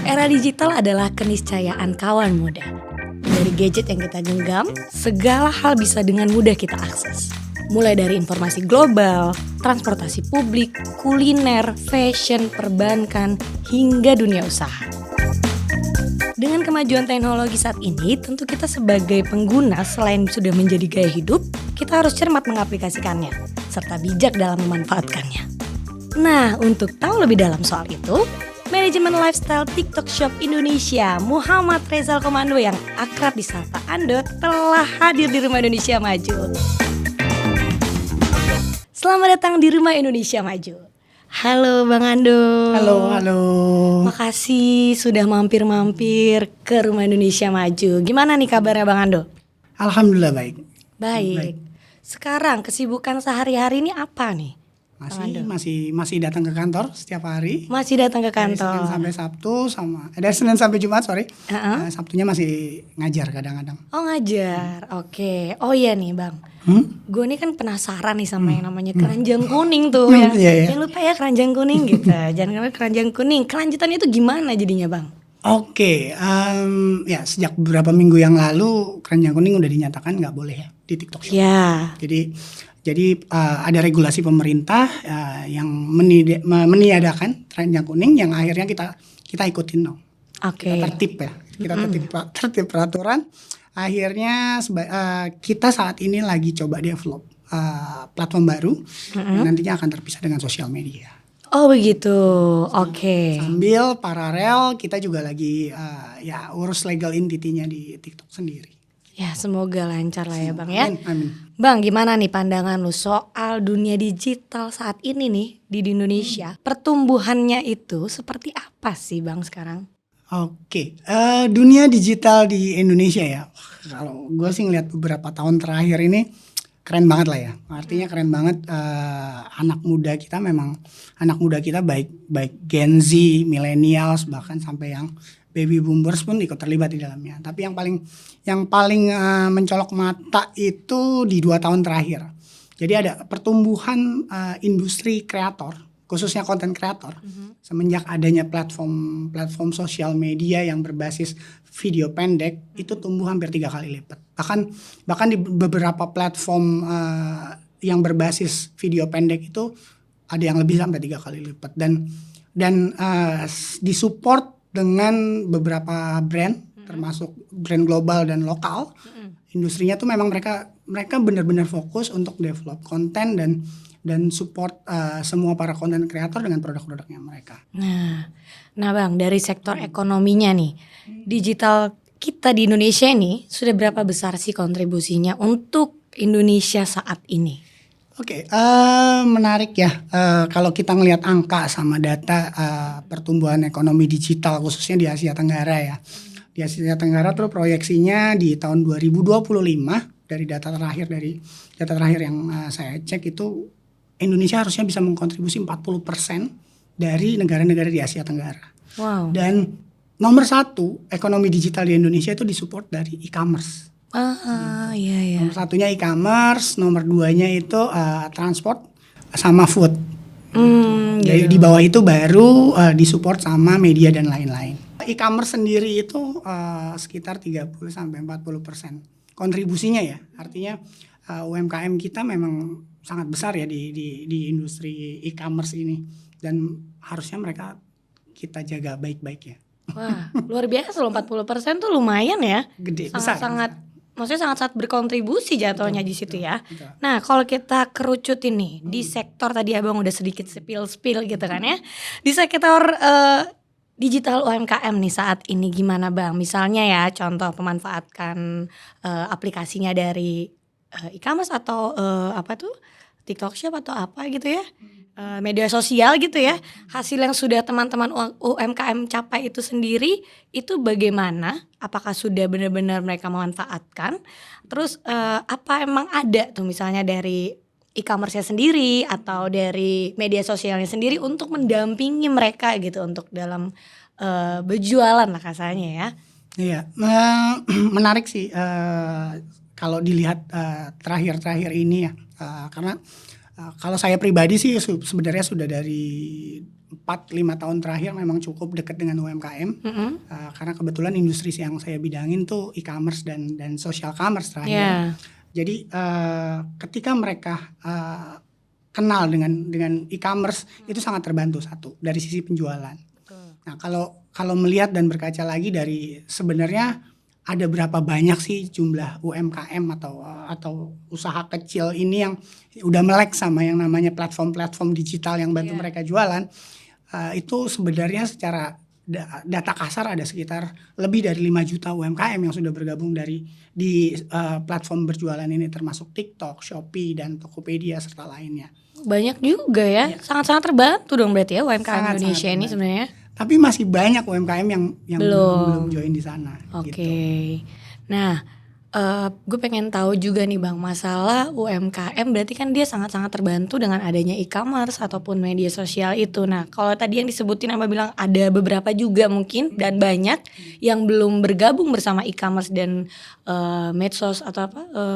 Era digital adalah keniscayaan kawan muda. Dari gadget yang kita genggam, segala hal bisa dengan mudah kita akses. Mulai dari informasi global, transportasi publik, kuliner, fashion, perbankan, hingga dunia usaha. Dengan kemajuan teknologi saat ini, tentu kita sebagai pengguna selain sudah menjadi gaya hidup, kita harus cermat mengaplikasikannya, serta bijak dalam memanfaatkannya. Nah, untuk tahu lebih dalam soal itu, Manajemen Lifestyle TikTok Shop Indonesia Muhammad Rezal Komando yang akrab disapa Ando telah hadir di Rumah Indonesia Maju. Selamat datang di Rumah Indonesia Maju. Halo Bang Ando. Halo. Makasih sudah mampir-mampir ke Rumah Indonesia Maju. Gimana nih kabarnya Bang Ando? Alhamdulillah baik. Baik. Sekarang kesibukan sehari-hari ini apa nih? Masih datang ke kantor setiap hari. Masih datang ke Dari kantor. Senin sampai Sabtu dari Senin sampai Jumat Sabtunya masih ngajar kadang-kadang. Oh ngajar, oke. Oh iya nih Bang, gue nih kan penasaran nih sama yang namanya keranjang kuning tuh ya. Iya. Jangan lupa ya keranjang kuning gitu. Jangan lupa keranjang kuning. Kelanjutannya itu gimana jadinya Bang? Oke, ya sejak beberapa minggu yang lalu keranjang kuning udah dinyatakan nggak boleh ya di TikTok Shop. Ya. Jadi ada regulasi pemerintah yang meniadakan keranjang kuning yang akhirnya kita ikutin dong. Oke. Kita tertib ya. Kita tertib peraturan. Akhirnya kita saat ini lagi coba develop platform baru yang nantinya akan terpisah dengan sosial media. Oh begitu, oke. Sambil paralel kita juga lagi urus legal entity-nya di TikTok sendiri. Ya semoga lancar lah ya Bang ya. Amin. Bang gimana nih pandangan lu soal dunia digital saat ini nih di Indonesia? Pertumbuhannya itu seperti apa sih Bang sekarang? Oke, dunia digital di Indonesia ya. Kalau gue sih ngeliat beberapa tahun terakhir ini keren banget lah ya. Artinya keren banget, anak muda kita baik Gen Z, millennials bahkan sampai yang baby boomers pun ikut terlibat di dalamnya. Tapi yang paling mencolok mata itu di 2 tahun terakhir. Jadi ada pertumbuhan industri kreator, khususnya konten kreator. Semenjak adanya platform sosial media yang berbasis video pendek itu tumbuh hampir 3 kali lipat. Bahkan di beberapa platform yang berbasis video pendek itu ada yang lebih sampai 3 kali lipat dan disupport dengan beberapa brand termasuk brand global dan lokal. Industrinya tuh memang mereka benar-benar fokus untuk develop konten dan support semua para konten kreator dengan produk-produknya mereka. Nah Bang, dari sektor ekonominya nih, digital kita di Indonesia ini sudah berapa besar sih kontribusinya untuk Indonesia saat ini? Oke, menarik ya. Kalau kita ngelihat angka sama data pertumbuhan ekonomi digital khususnya di Asia Tenggara ya. Di Asia Tenggara tuh proyeksinya di tahun 2025 dari data terakhir yang saya cek itu Indonesia harusnya bisa mengkontribusi 40% dari negara-negara di Asia Tenggara. Wow. Dan nomor 1 ekonomi digital di Indonesia itu disupport dari e-commerce. Iya. Nomor 1-nya e-commerce, nomor 2-nya itu transport sama food. Jadi di bawah itu baru disupport sama media dan lain-lain. E-commerce sendiri itu sekitar 30-40% kontribusinya ya. Artinya UMKM kita memang sangat besar ya di industri e-commerce ini dan harusnya mereka kita jaga baik-baik ya. Wah, luar biasa loh, 40% tuh lumayan ya. Gede, sangat maksudnya sangat berkontribusi jatuhnya di situ ya. Betul. Nah, kalau kita kerucutin nih di sektor tadi Abang udah sedikit spill gitu kan ya. Di sektor digital UMKM nih saat ini gimana Bang? Misalnya ya contoh pemanfaatkan aplikasinya dari e-commerce atau TikTok Shop atau apa gitu ya. Media sosial gitu ya. Hasil yang sudah teman-teman UMKM capai itu sendiri itu bagaimana? Apakah sudah benar-benar mereka memanfaatkan? Terus apa emang ada tuh misalnya dari e-commerce-nya sendiri atau dari media sosialnya sendiri untuk mendampingi mereka gitu untuk dalam berjualan lah kasarnya ya. Iya, menarik sih kalau dilihat terakhir-terakhir ini ya, karena Kalau saya pribadi sih sebenarnya sudah dari 4-5 tahun terakhir memang cukup dekat dengan UMKM. Karena kebetulan industri yang saya bidangin tuh e-commerce dan social commerce terakhir. Yeah. Jadi ketika mereka kenal dengan e-commerce itu sangat terbantu satu dari sisi penjualan. Nah kalau melihat dan berkaca lagi dari sebenarnya ada berapa banyak sih jumlah UMKM atau usaha kecil ini yang udah melek sama yang namanya platform-platform digital yang bantu mereka jualan. Itu sebenarnya secara data kasar ada sekitar lebih dari 5 juta UMKM yang sudah bergabung di platform berjualan ini, termasuk TikTok, Shopee, dan Tokopedia serta lainnya. Banyak juga ya, sangat-sangat terbantu dong berarti ya UMKM Indonesia ini sebenarnya. Tapi masih banyak UMKM yang belum join di sana. Oke. Gitu. Nah, gue pengen tahu juga nih Bang, masalah UMKM berarti kan dia sangat-sangat terbantu dengan adanya e-commerce ataupun media sosial itu. Nah, kalau tadi yang disebutin Abang bilang ada beberapa juga mungkin dan banyak yang belum bergabung bersama e-commerce dan medsos atau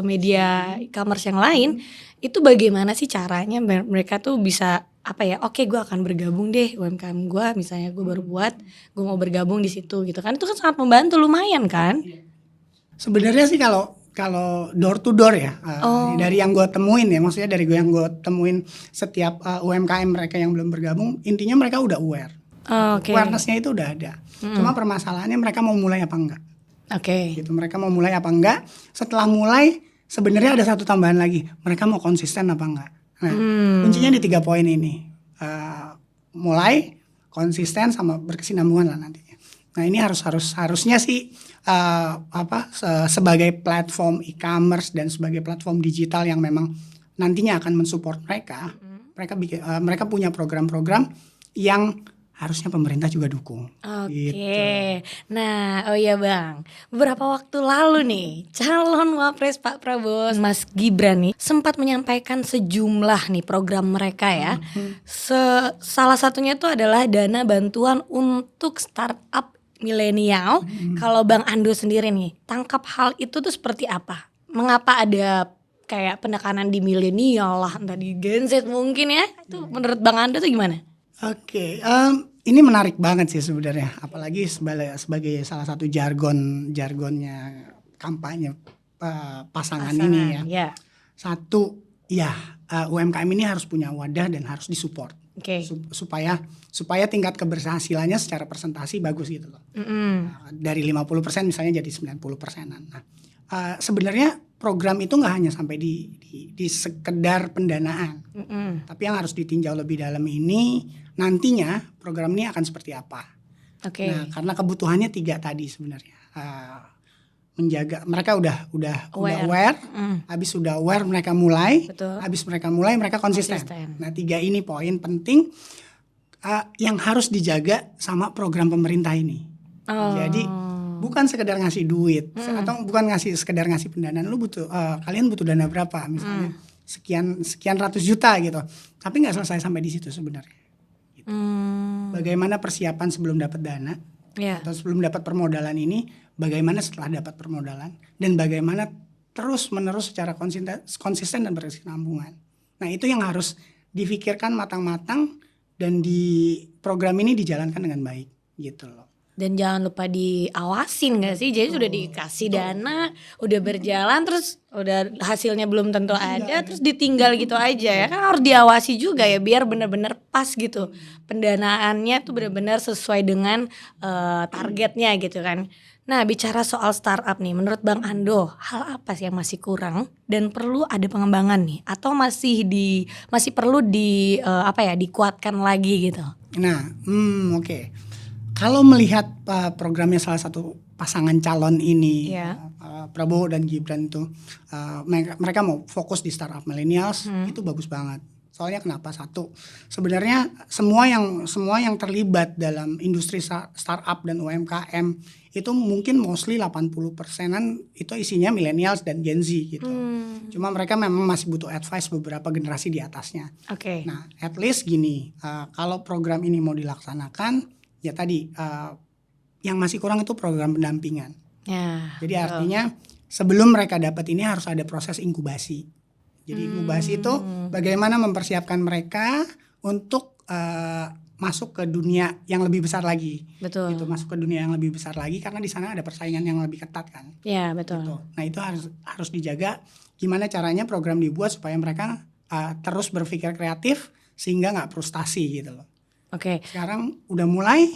media e-commerce yang lain, itu bagaimana sih caranya mereka tuh bisa oke gue akan bergabung deh UMKM gue, misalnya gue baru buat, gue mau bergabung di situ gitu kan, itu kan sangat membantu lumayan kan? Sebenarnya sih kalau door to door ya, dari yang gue temuin ya, maksudnya dari yang gue temuin setiap UMKM mereka yang belum bergabung, intinya mereka udah aware, awarenessnya itu udah ada. Cuma permasalahannya mereka mau mulai apa enggak? Gitu, mereka mau mulai apa enggak? Setelah mulai, sebenarnya ada satu tambahan lagi, mereka mau konsisten apa enggak? Nah, kuncinya di 3 poin ini, mulai, konsisten, sama berkesinambungan lah nantinya. Nah ini harusnya sih sebagai platform e-commerce dan sebagai platform digital yang memang nantinya akan mensupport mereka, mereka punya program-program yang harusnya pemerintah juga dukung. Gitu. Nah, oh iya Bang, beberapa waktu lalu nih calon wapres Pak Prabowo Mas Gibran nih sempat menyampaikan sejumlah nih program mereka ya. Salah satunya itu adalah dana bantuan untuk startup milenial. Kalau Bang Ando sendiri nih tangkap hal itu tuh seperti apa? Mengapa ada kayak penekanan di milenial lah, entah di Gen Z mungkin ya? Itu menurut Bang Ando tuh gimana? Ini menarik banget sih sebenarnya, apalagi sebagai salah satu jargonnya kampanye pasangan ini ya. Satu, UMKM ini harus punya wadah dan harus disupport, supaya tingkat keberhasilannya secara presentasi bagus gitu loh. Dari 50% misalnya jadi 90%-an. Nah, sebenarnya program itu nggak hanya sampai di sekedar pendanaan, tapi yang harus ditinjau lebih dalam ini nantinya program ini akan seperti apa. Nah, karena kebutuhannya 3 tadi sebenarnya, menjaga mereka udah aware, habis sudah aware mereka mulai, habis mereka mulai mereka konsisten. Nah 3 ini poin penting yang harus dijaga sama program pemerintah ini. Jadi bukan sekedar ngasih duit atau bukan sekedar ngasih pendanaan. Lu kalian butuh dana berapa misalnya sekian ratus juta gitu, tapi nggak selesai sampai di situ sebenarnya gitu. Bagaimana persiapan sebelum dapat dana atau sebelum dapat permodalan ini, bagaimana setelah dapat permodalan, dan bagaimana terus menerus secara konsisten dan berkesinambungan. Nah itu yang harus difikirkan matang-matang dan di program ini dijalankan dengan baik gitu loh. Dan jangan lupa diawasin gak sih? Jadi sudah dikasih dana, udah berjalan, terus udah hasilnya belum tentu ada, terus ditinggal gitu aja ya. Kan harus diawasi juga ya, biar benar-benar pas gitu. Pendanaannya tuh benar-benar sesuai dengan targetnya gitu kan. Nah bicara soal startup nih, menurut Bang Ando, hal apa sih yang masih kurang dan perlu ada pengembangan nih? Atau masih perlu dikuatkan lagi gitu? Nah, oke. Kalau melihat programnya salah satu pasangan calon ini, Prabowo dan Gibran itu, mereka mau fokus di startup millennials, itu bagus banget. Soalnya kenapa? Satu, sebenarnya semua yang terlibat dalam industri startup dan UMKM itu mungkin mostly 80%-an itu isinya millennials dan Gen Z gitu. Cuma mereka memang masih butuh advice beberapa generasi di atasnya. Nah, at least gini, kalau program ini mau dilaksanakan, ya tadi yang masih kurang itu program pendampingan. Jadi artinya sebelum mereka dapat ini harus ada proses inkubasi. Jadi Mubas itu bagaimana mempersiapkan mereka untuk masuk ke dunia yang lebih besar lagi. Betul. Gitu, masuk ke dunia yang lebih besar lagi karena di sana ada persaingan yang lebih ketat kan. Ya, betul. Gitu. Nah, itu harus dijaga gimana caranya program dibuat supaya mereka terus berpikir kreatif sehingga nggak frustasi gitu loh. Oke. Sekarang udah mulai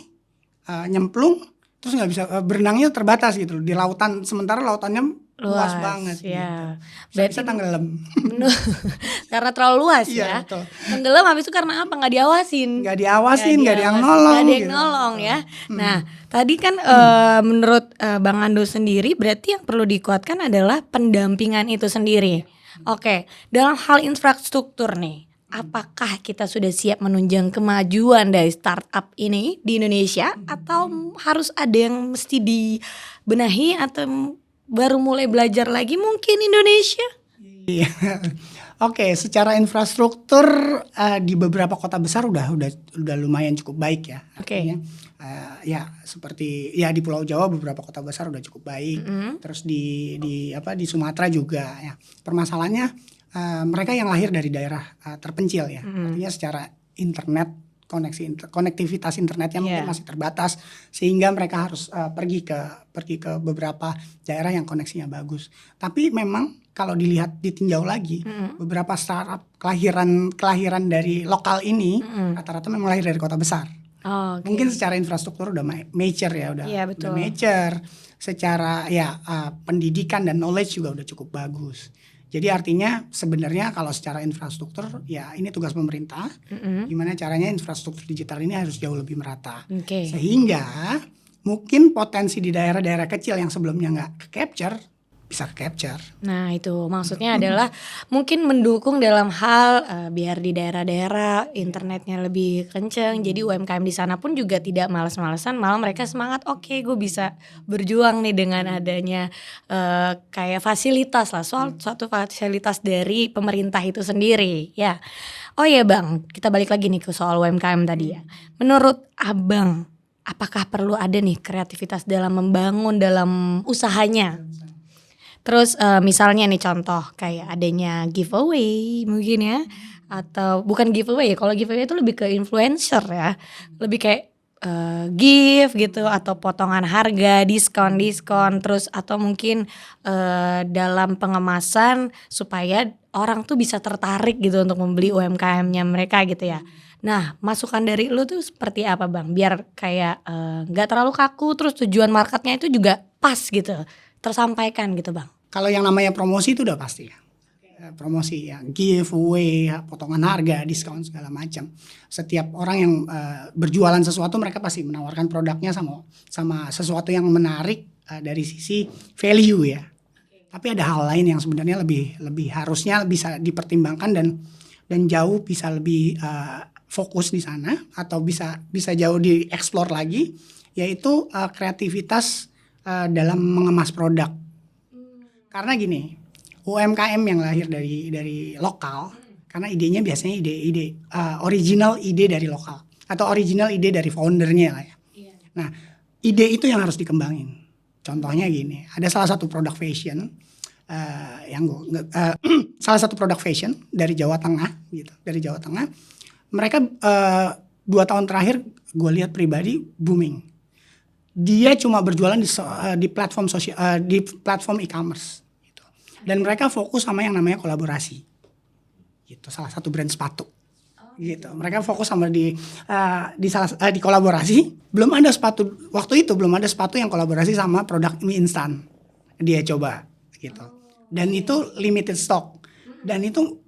nyemplung terus nggak bisa berenangnya terbatas gitu loh di lautan, sementara lautannya luas banget ya. gitu. Bisa tenggelam. Karena terlalu luas Iya, ya. betul. Tenggelam habis itu karena apa? Nggak diawasin. Nggak diawasin, nggak ada yang nolong. Nggak ada yang gitu. nolong ya. Nah, tadi kan menurut Bang Ando sendiri berarti yang perlu dikuatkan adalah pendampingan itu sendiri. Oke, dalam hal infrastruktur nih, apakah kita sudah siap menunjang kemajuan dari startup ini di Indonesia atau harus ada yang mesti dibenahi atau baru mulai belajar lagi mungkin Indonesia? Iya. Oke, secara infrastruktur di beberapa kota besar udah lumayan cukup baik ya. Oke. Artinya, ya seperti ya di Pulau Jawa beberapa kota besar udah cukup baik. Terus di Sumatera juga ya. Permasalahannya mereka yang lahir dari daerah terpencil ya. Artinya secara internet konektivitas internetnya mungkin masih terbatas sehingga mereka harus pergi ke beberapa daerah yang koneksinya bagus. Tapi memang kalau dilihat ditinjau lagi beberapa startup kelahiran dari lokal ini rata-rata memang lahir dari kota besar. Oh, okay. Mungkin secara infrastruktur udah mature ya, udah mature. Secara pendidikan dan knowledge juga udah cukup bagus. Jadi artinya sebenarnya kalau secara infrastruktur ya ini tugas pemerintah. Gimana caranya infrastruktur digital ini harus jauh lebih merata. Sehingga mungkin potensi di daerah-daerah kecil yang sebelumnya nggak ke-capture bisa ke-capture. Nah itu maksudnya adalah mungkin mendukung dalam hal biar di daerah-daerah internetnya lebih kenceng. Jadi UMKM di sana pun juga tidak malas-malasan, malah mereka semangat. Oke, gue bisa berjuang nih dengan adanya kayak fasilitas lah, suatu fasilitas dari pemerintah itu sendiri. Ya, oh ya Bang, kita balik lagi nih ke soal UMKM tadi ya. Menurut Abang, apakah perlu ada nih kreativitas dalam membangun dalam usahanya? Terus misalnya nih contoh kayak adanya giveaway mungkin ya, atau bukan giveaway ya, kalau giveaway itu lebih ke influencer ya, lebih kayak gift gitu atau potongan harga, diskon terus atau mungkin dalam pengemasan supaya orang tuh bisa tertarik gitu untuk membeli UMKM-nya mereka gitu ya. Nah masukan dari lu tuh seperti apa Bang, biar kayak gak terlalu kaku, terus tujuan marketnya itu juga pas gitu tersampaikan gitu Bang. Kalau yang namanya promosi itu udah pasti ya. Promosi ya, giveaway, potongan harga, diskon segala macam. Setiap orang yang berjualan sesuatu mereka pasti menawarkan produknya sama sesuatu yang menarik dari sisi value ya. Tapi ada hal lain yang sebenarnya lebih harusnya bisa dipertimbangkan dan jauh bisa lebih fokus di sana atau bisa jauh dieksplor lagi, yaitu kreativitas dalam mengemas produk. Karena gini, UMKM yang lahir dari lokal, karena idenya biasanya ide original ide dari lokal atau original ide dari foundernya lah ya. Nah, ide itu yang harus dikembangin. Contohnya gini, ada salah satu produk fashion salah satu produk fashion dari Jawa Tengah gitu, dari Jawa Tengah. Mereka 2 tahun terakhir gue lihat pribadi booming. Dia cuma berjualan di platform sosial, di platform e-commerce. Dan mereka fokus sama yang namanya kolaborasi, gitu. Salah satu brand sepatu, gitu. Mereka fokus sama di kolaborasi. Belum ada sepatu waktu itu, belum ada sepatu yang kolaborasi sama produk mie instan. Dia coba, gitu. Dan itu limited stock. Dan itu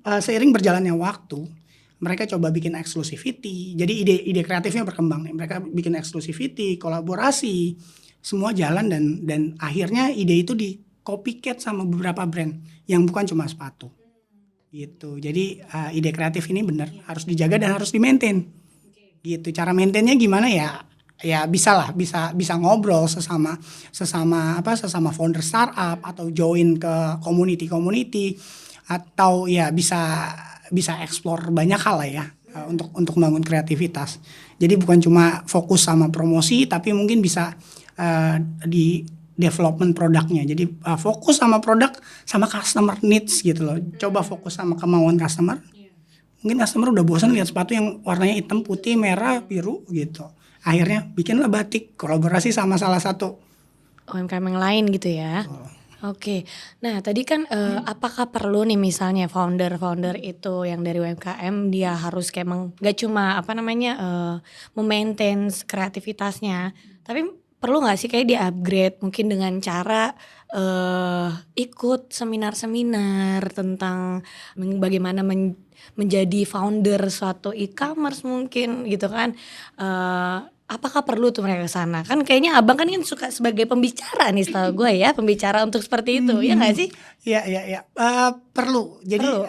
seiring berjalannya waktu, mereka coba bikin exclusivity. Jadi ide kreatifnya berkembang nih. Mereka bikin exclusivity, kolaborasi, semua jalan dan akhirnya ide itu di copycat sama beberapa brand yang bukan cuma sepatu gitu. Jadi ide kreatif ini benar harus dijaga dan harus di-maintain gitu. Cara maintainnya gimana ya bisa ngobrol sesama founder startup atau join ke community atau ya bisa explore banyak hal lah ya untuk membangun kreativitas. Jadi bukan cuma fokus sama promosi tapi mungkin bisa development produknya. Jadi fokus sama produk sama customer needs gitu loh. Coba fokus sama kemauan customer. Mungkin customer udah bosan lihat sepatu yang warnanya hitam, putih, merah, biru gitu. Akhirnya bikinlah batik kolaborasi sama salah satu UMKM yang lain gitu ya. Oke. Nah, tadi kan apakah perlu nih misalnya founder itu yang dari UMKM dia harus kayak gak cuma memaintain kreativitasnya, tapi perlu nggak sih kayak di upgrade mungkin dengan cara ikut seminar-seminar tentang bagaimana menjadi founder suatu e-commerce mungkin gitu kan. Apakah perlu tuh mereka ke sana? Kan kayaknya abang kan suka sebagai pembicara nih setahu gue ya, pembicara untuk seperti itu, ya nggak sih? Iya. Perlu. Jadi Perlu.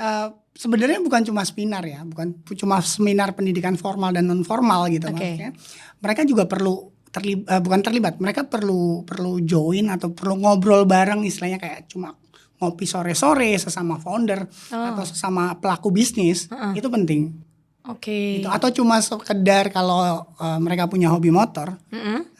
sebenarnya bukan cuma seminar ya, bukan cuma seminar pendidikan formal dan non formal gitu maksudnya. Mereka juga perlu bukan terlibat, mereka perlu join atau perlu ngobrol bareng, istilahnya kayak cuma ngopi sore-sore sesama founder atau sesama pelaku bisnis, itu penting. Oke. Gitu. Atau cuma sekedar kalau mereka punya hobi motor,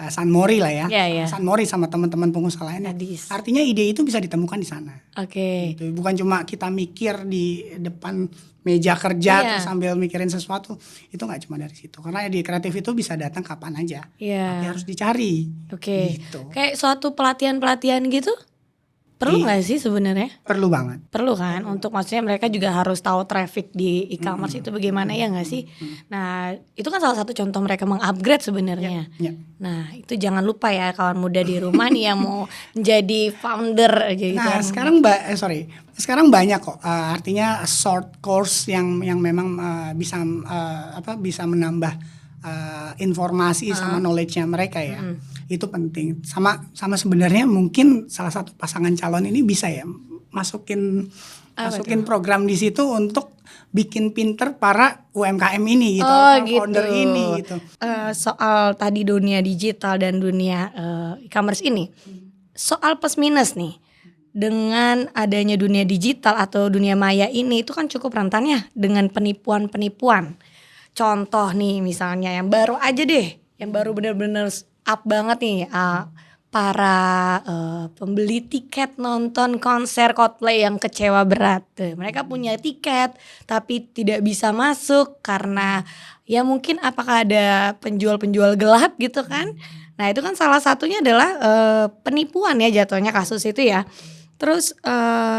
San Mori lah ya, Iya. San Mori sama teman-teman pengusaha lainnya. Sadis. Artinya ide itu bisa ditemukan di sana. Oke. Gitu. Bukan cuma kita mikir di depan meja kerja terus sambil mikirin sesuatu, itu nggak cuma dari situ. Karena di kreatif itu bisa datang kapan aja, tapi harus dicari. Oke. Gitu. Kayak suatu pelatihan gitu perlu nggak sih sebenarnya? Perlu banget. Perlu kan, untuk maksudnya mereka juga harus tahu traffic di e-commerce itu bagaimana, ya nggak sih? Nah itu kan salah satu contoh mereka mengupgrade sebenarnya. Nah itu jangan lupa ya kawan muda di rumah nih yang mau menjadi founder gitu. Nah sekarang banyak kok, artinya short course yang memang bisa menambah informasi sama knowledge-nya mereka ya. Itu penting. Sama sebenarnya mungkin salah satu pasangan calon ini bisa ya masukin program di situ untuk bikin pinter para UMKM ini gitu, founder ini gitu. Soal tadi dunia digital dan dunia e-commerce ini, soal plus minus nih. Dengan adanya dunia digital atau dunia maya ini itu kan cukup rentan ya dengan penipuan. Contoh nih misalnya yang baru aja deh, yang baru bener-bener up banget nih, para pembeli tiket nonton konser Coldplay yang kecewa berat. Mereka punya tiket tapi tidak bisa masuk karena ya mungkin apakah ada penjual-penjual gelap gitu kan. Nah itu kan salah satunya adalah penipuan ya jatuhnya kasus itu ya. Terus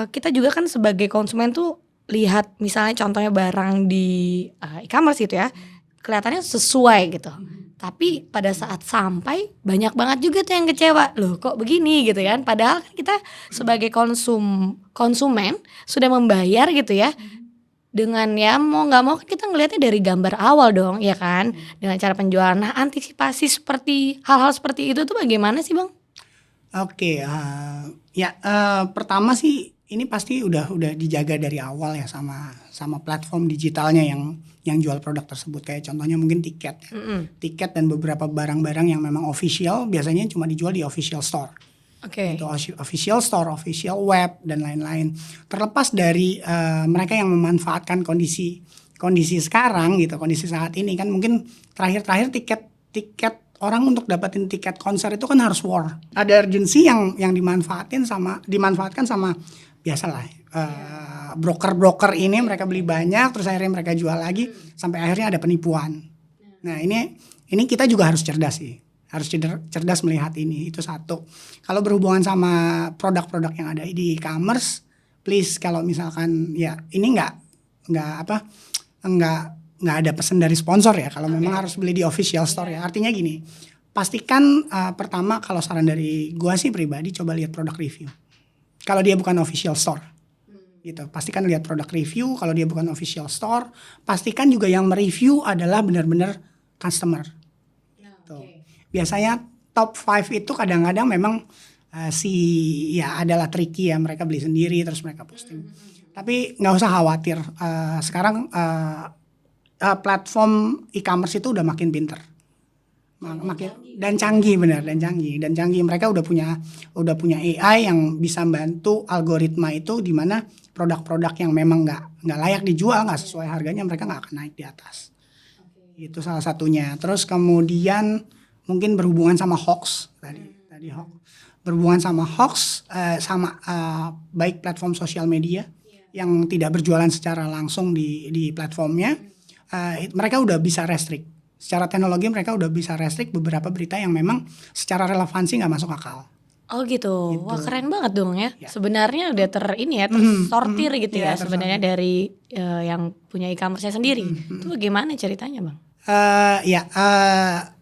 kita juga kan sebagai konsumen tuh lihat misalnya contohnya barang di e-commerce gitu ya, kelihatannya sesuai gitu. Tapi pada saat sampai banyak banget juga tuh yang kecewa. Loh kok begini gitu kan. Padahal kan kita sebagai konsumen sudah membayar gitu ya. Dengan ya mau gak mau kan kita ngelihatnya dari gambar awal dong ya kan. Dengan cara penjualan. Nah antisipasi seperti hal-hal seperti itu tuh bagaimana sih Bang? Oke, pertama sih ini pasti udah dijaga dari awal ya sama platform digitalnya yang jual produk tersebut. Kayak contohnya mungkin tiket tiket dan beberapa barang-barang yang memang official biasanya cuma dijual di official store. Itu official store, official web dan lain-lain. Terlepas dari mereka yang memanfaatkan kondisi sekarang gitu, kondisi saat ini kan mungkin terakhir tiket orang untuk dapetin tiket konser itu kan harus war. Ada urgency yang dimanfaatkan sama biasalah broker ini mereka beli banyak terus akhirnya mereka jual lagi sampai akhirnya ada penipuan. Nah ini kita juga harus cerdas sih, harus cerdas melihat ini, itu satu. Kalau berhubungan sama produk-produk yang ada di e-commerce, please kalau misalkan ya ini nggak ada pesan dari sponsor ya kalau memang harus beli di official store ya. Artinya gini, pastikan pertama kalau saran dari gua sih pribadi coba lihat produk review. Kalau dia bukan official store, gitu. Pastikan lihat produk review. Kalau dia bukan official store, pastikan juga yang mereview adalah benar-benar customer. Biasanya top 5 itu kadang-kadang memang adalah tricky ya, mereka beli sendiri terus mereka posting. Tapi nggak usah khawatir. Sekarang platform e-commerce itu udah makin pinter. Dan canggih mereka udah punya AI yang bisa bantu algoritma itu, di mana produk-produk yang memang nggak layak dijual, nggak sesuai harganya, mereka nggak akan naik di atas. Itu salah satunya. Terus kemudian mungkin berhubungan sama hoax tadi berhubungan sama hoax, sama baik platform sosial media yang tidak berjualan secara langsung di platformnya, mereka udah bisa restrict. Secara teknologi mereka udah bisa restrict beberapa berita yang memang secara relevansi nggak masuk akal. Oh gitu. Wah keren banget dong ya. Ya. Sebenarnya udah tersortir gitu ya, Iya, sebenarnya dari yang punya e-commerce-nya sendiri. Itu bagaimana ceritanya Bang?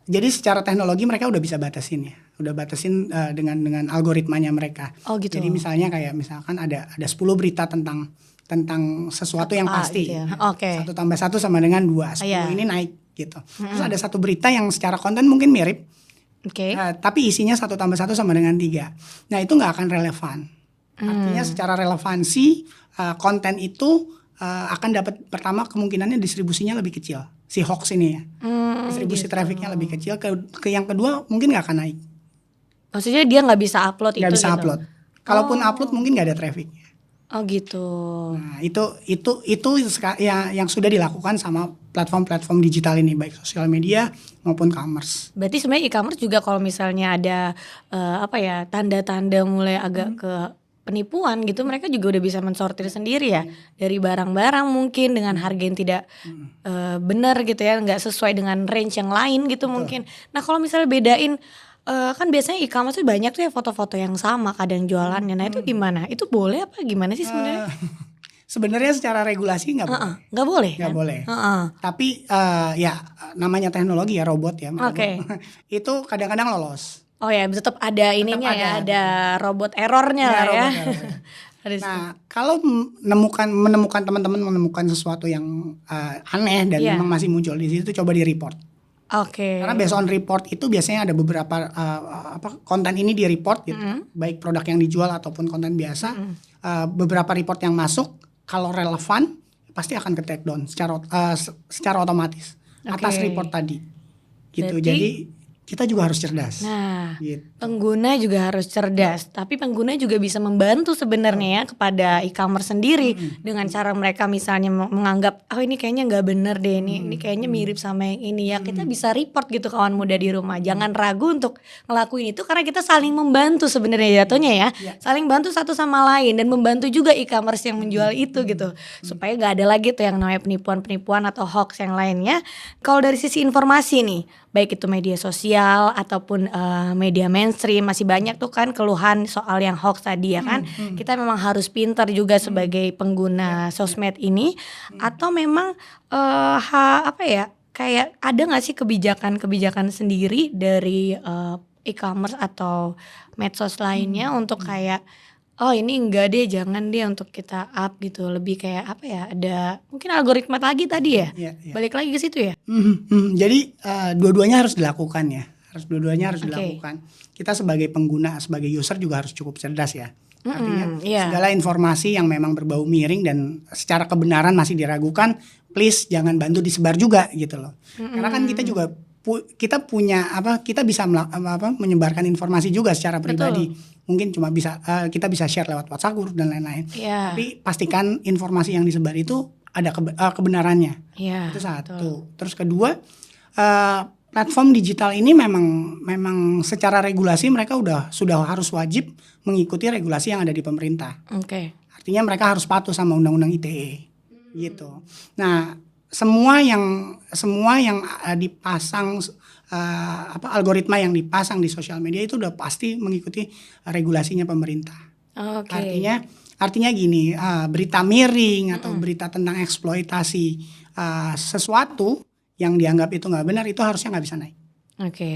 Jadi secara teknologi mereka udah bisa batasin ya. Udah batasin dengan algoritmanya mereka. Oh gitu. Jadi misalkan ada 10 berita tentang sesuatu yang pasti. Gitu ya. Oke. 1 tambah 1 sama dengan 2. 10 Iya. ini naik gitu. Terus ada satu berita yang secara konten mungkin mirip. Oke. Tapi isinya 1 tambah 1 sama dengan 3. Nah itu nggak akan relevan. Artinya secara relevansi konten itu akan dapat, pertama kemungkinannya distribusinya lebih kecil. Si hoax ini ya. Distribusi trafficnya lebih kecil. Ke yang kedua mungkin nggak akan naik. Maksudnya dia nggak bisa upload Nggak itu bisa gitu? upload. Kalaupun upload mungkin nggak ada trafficnya. Oh gitu. Nah itu yang sudah dilakukan sama platform-platform digital ini, baik sosial media maupun commerce. Berarti sebenarnya e-commerce juga kalau misalnya ada tanda-tanda mulai agak ke penipuan gitu, mereka juga udah bisa mensortir sendiri ya dari barang-barang mungkin dengan harga yang tidak benar gitu ya, nggak sesuai dengan range yang lain gitu mungkin. Nah kalau misalnya bedain kan biasanya e-commerce tuh banyak tuh ya foto-foto yang sama kadang jualannya. Nah itu gimana? Itu boleh apa gimana sih sebenarnya? Sebenarnya secara regulasi nggak boleh. Nggak boleh Nggak kan? boleh. Tapi ya namanya teknologi ya, robot ya. Oke. Itu kadang-kadang lolos. Oh ya tetap ada ininya ya, ada robot errornya lah ya. robot error. Ada Nah kalau menemukan teman-teman menemukan sesuatu yang aneh dan Iya. memang masih muncul di situ, coba di report. Oke. Karena based on report itu biasanya ada beberapa konten ini di report gitu, baik produk yang dijual ataupun konten biasa. Beberapa report yang masuk kalau relevan pasti akan ke take down secara otomatis atas Oke. report tadi. Gitu. Berarti- Jadi kita juga harus cerdas. Nah, Gitu. pengguna juga harus cerdas, tapi pengguna juga bisa membantu sebenarnya ya kepada e-commerce sendiri dengan cara mereka misalnya menganggap ini kayaknya nggak bener deh, ini kayaknya mirip sama yang ini ya, kita bisa report gitu kawan muda di rumah. Jangan ragu untuk ngelakuin itu karena kita saling membantu sebenarnya jatuhnya ya, saling bantu satu sama lain dan membantu juga e-commerce yang menjual itu gitu, supaya nggak ada lagi tuh yang namanya penipuan-penipuan atau hoax yang lainnya. Kalau dari sisi informasi nih, baik itu media sosial ataupun media mainstream, masih banyak tuh kan keluhan soal yang hoax tadi ya kan. Kita memang harus pintar juga sebagai pengguna sosmed ini, atau memang kayak ada nggak sih kebijakan sendiri dari e-commerce atau medsos lainnya untuk kayak ini enggak deh, jangan deh untuk kita up gitu, lebih kayak ada mungkin algoritma lagi tadi ya, Iya, iya. balik lagi ke situ ya. Jadi dua-duanya harus dilakukan ya. Dua-duanya harus Oke. dilakukan. Kita sebagai pengguna, sebagai user juga harus cukup cerdas ya. Artinya iya. segala informasi yang memang berbau miring dan secara kebenaran masih diragukan, please jangan bantu disebar juga gitu loh. Karena kan kita juga kita punya kita bisa menyebarkan informasi juga secara pribadi. Mungkin cuma kita bisa share lewat WhatsApp group dan lain-lain. Iya. Tapi pastikan informasi yang disebar itu ada kebenarannya. Iya. Itu satu. Terus kedua, platform digital ini memang secara regulasi mereka sudah harus wajib mengikuti regulasi yang ada di pemerintah. Oke. Artinya mereka harus patuh sama undang-undang ITE. Gitu. Nah, semua yang dipasang algoritma yang dipasang di sosial media itu udah pasti mengikuti regulasinya pemerintah. Oke. Artinya gini, berita miring atau berita tentang eksploitasi sesuatu yang dianggap itu nggak benar itu harusnya nggak bisa naik. Oke.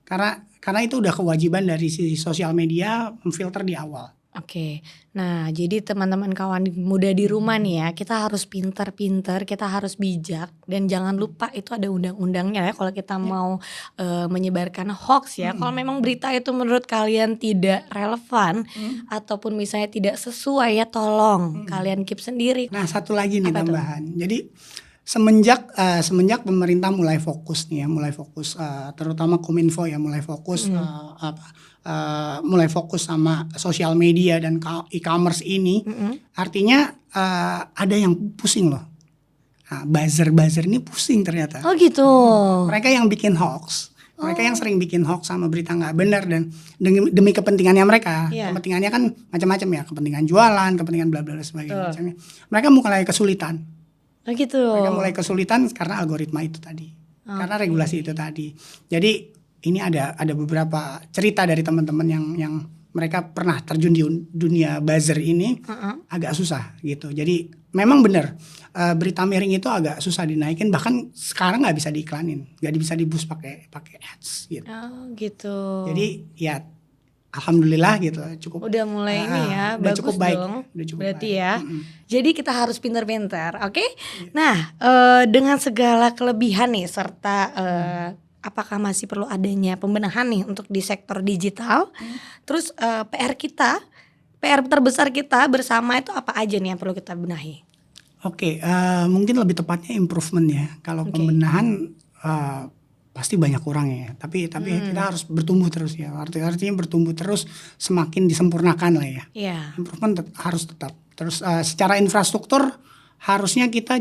Karena itu udah kewajiban dari si sosial media memfilter di awal. Oke. Nah, jadi teman-teman kawan muda di rumah nih ya, kita harus pintar-pintar, kita harus bijak dan jangan lupa itu ada undang-undangnya ya kalau kita mau menyebarkan hoax ya. Kalau memang berita itu menurut kalian tidak relevan ataupun misalnya tidak sesuai ya, tolong kalian keep sendiri. Nah, satu lagi nih Apa tuh? tambahan. Jadi semenjak pemerintah mulai fokus terutama Kominfo ya mulai fokus mulai fokus sama sosial media dan e-commerce ini, artinya ada yang pusing loh. Nah, buzzer ini pusing ternyata. Oh gitu. Mereka yang bikin hoax Mereka yang sering bikin hoax sama berita nggak benar dan demi kepentingannya mereka. Iya. Kepentingannya kan macam-macam ya, kepentingan jualan, kepentingan bla bla sebagainya macamnya. Mereka mulai kesulitan. Oh gitu. Mereka mulai kesulitan karena algoritma itu tadi. Karena regulasi itu tadi. Jadi ini ada beberapa cerita dari teman-teman yang mereka pernah terjun di dunia buzzer ini agak susah gitu. Jadi memang benar berita miring itu agak susah dinaikin, bahkan sekarang nggak bisa diiklanin, nggak bisa di-boost pakai ads gitu. Oh gitu. Jadi ya alhamdulillah gitu cukup. Udah mulai ini ya, udah bagus cukup baik. dong. Udah cukup Berarti baik. ya. Jadi kita harus pinter-pinter, oke? Nah, dengan segala kelebihan nih serta apakah masih perlu adanya pembenahan nih untuk di sektor digital? Terus PR terbesar kita bersama itu apa aja nih yang perlu kita benahi? Oke, mungkin lebih tepatnya improvement ya. Kalau pembenahan pasti banyak kurangnya. Tapi kita harus bertumbuh terus ya. Artinya bertumbuh terus, semakin disempurnakan lah ya. Iya. Improvement harus tetap. Terus secara infrastruktur harusnya kita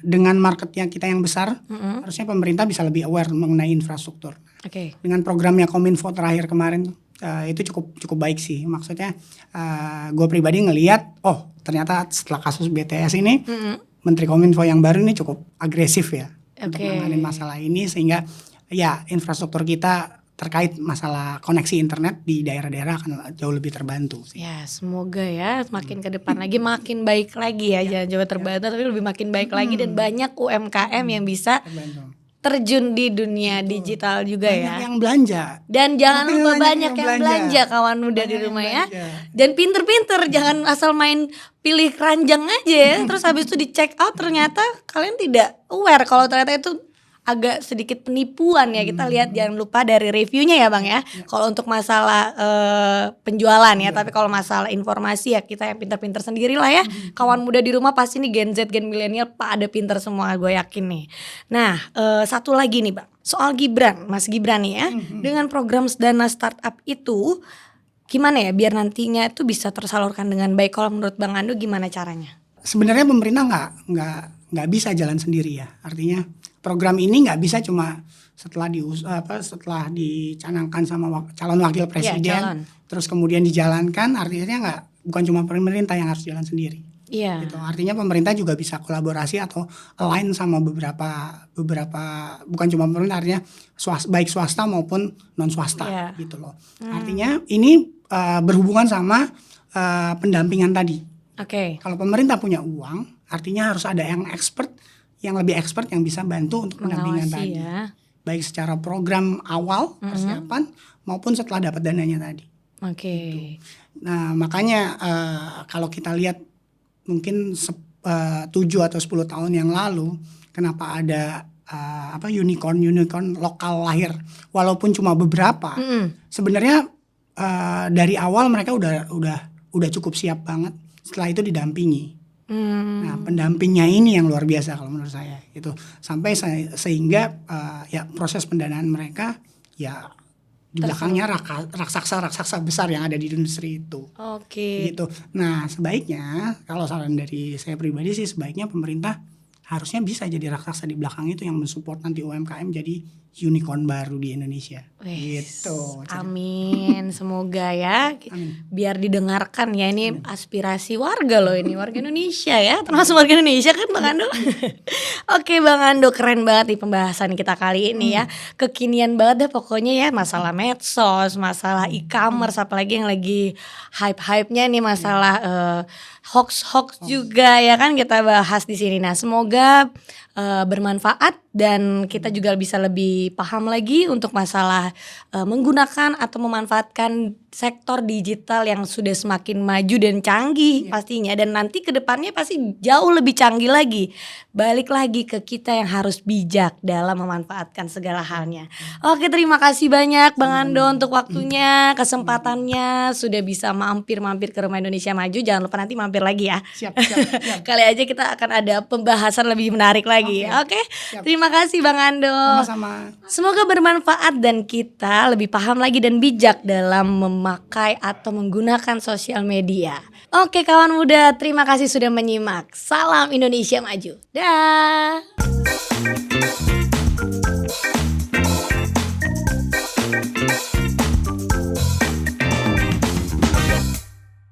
dengan marketnya kita yang besar, harusnya pemerintah bisa lebih aware mengenai infrastruktur. Oke. Dengan programnya Kominfo terakhir kemarin itu cukup baik sih. Maksudnya gue pribadi ngelihat, oh ternyata setelah kasus BTS ini Menteri Kominfo yang baru ini cukup agresif ya untuk menangani masalah ini, sehingga ya infrastruktur kita terkait masalah koneksi internet di daerah-daerah akan jauh lebih terbantu sih. Ya semoga ya makin ke depan lagi makin baik lagi ya, jangan coba terbantu tapi lebih makin baik lagi dan banyak UMKM yang bisa Terbantu. terjun di dunia digital juga Banyak ya. yang belanja. Dan jangan lupa Banyak banyak yang yang belanja. belanja kawan muda Banyak di yang rumah ya. belanja. Dan pinter-pinter jangan asal main pilih keranjang aja ya. Terus habis itu di check out ternyata kalian tidak aware kalau ternyata itu agak sedikit penipuan ya. Kita lihat jangan lupa dari reviewnya ya Bang ya. Kalau untuk masalah penjualan ya, tapi kalau masalah informasi ya kita yang pinter-pinter sendiri lah ya. Kawan muda di rumah pasti nih Gen Z, Gen milenial pada pinter semua gue yakin nih. Nah, satu lagi nih Bang. Soal Gibran, Mas Gibran nih ya. Dengan program dana startup itu gimana ya biar nantinya itu bisa tersalurkan dengan baik? Kalau menurut Bang Ando gimana caranya? Sebenarnya pemerintah nggak bisa jalan sendiri ya. Artinya program ini nggak bisa cuma setelah dicanangkan sama calon wakil presiden, calon. terus kemudian dijalankan. Artinya bukan cuma pemerintah yang harus jalan sendiri. Iya. Gitu. Artinya pemerintah juga bisa kolaborasi atau align sama beberapa bukan cuma pemerintah, artinya baik swasta maupun non swasta gitu loh. Artinya ini berhubungan sama pendampingan tadi. Oke. Kalau pemerintah punya uang, artinya harus ada yang lebih expert yang bisa bantu untuk pendampingan Mengawasi tadi. ya. Baik secara program awal persiapan maupun setelah dapat dananya tadi. Oke. Nah, makanya kalau kita lihat mungkin 7 atau 10 tahun yang lalu, kenapa ada unicorn lokal lahir walaupun cuma beberapa. Sebenarnya dari awal mereka udah cukup siap banget. Setelah itu didampingi. Nah, pendampingnya ini yang luar biasa kalau menurut saya gitu. Sampai sehingga ya proses pendanaan mereka ya di belakangnya raksasa besar yang ada di industri itu. Oke. Gitu. Nah, sebaiknya kalau saran dari saya pribadi sih sebaiknya pemerintah harusnya bisa jadi raksasa di belakang itu yang mensupport nanti UMKM jadi unicorn baru di Indonesia. Gitu. Amin, semoga ya Amin. biar didengarkan ya, ini aspirasi warga loh, ini warga Indonesia ya, termasuk warga Indonesia kan Bang Ando. Oke Bang Ando, keren banget nih pembahasan kita kali ini ya, kekinian banget deh pokoknya ya, masalah medsos, masalah e-commerce, apalagi yang lagi hype-hypenya nih masalah hoax juga ya kan kita bahas di sini. Nah semoga bermanfaat dan kita juga bisa lebih paham lagi untuk masalah menggunakan atau memanfaatkan sektor digital yang sudah semakin maju dan canggih pastinya, dan nanti ke depannya pasti jauh lebih canggih lagi. Balik lagi ke kita yang harus bijak dalam memanfaatkan segala halnya. Oke, terima kasih banyak Bang Ando untuk waktunya, kesempatannya, sudah bisa mampir-mampir ke Rumah Indonesia Maju. Jangan lupa nanti mampir lagi ya. Siap. Kali aja kita akan ada pembahasan lebih menarik lagi. Oke. Terima kasih Bang Ando. Sama-sama. Semoga bermanfaat dan kita lebih paham lagi dan bijak dalam memakai atau menggunakan sosial media. Oke kawan muda, terima kasih sudah menyimak. Salam Indonesia Maju. Dah.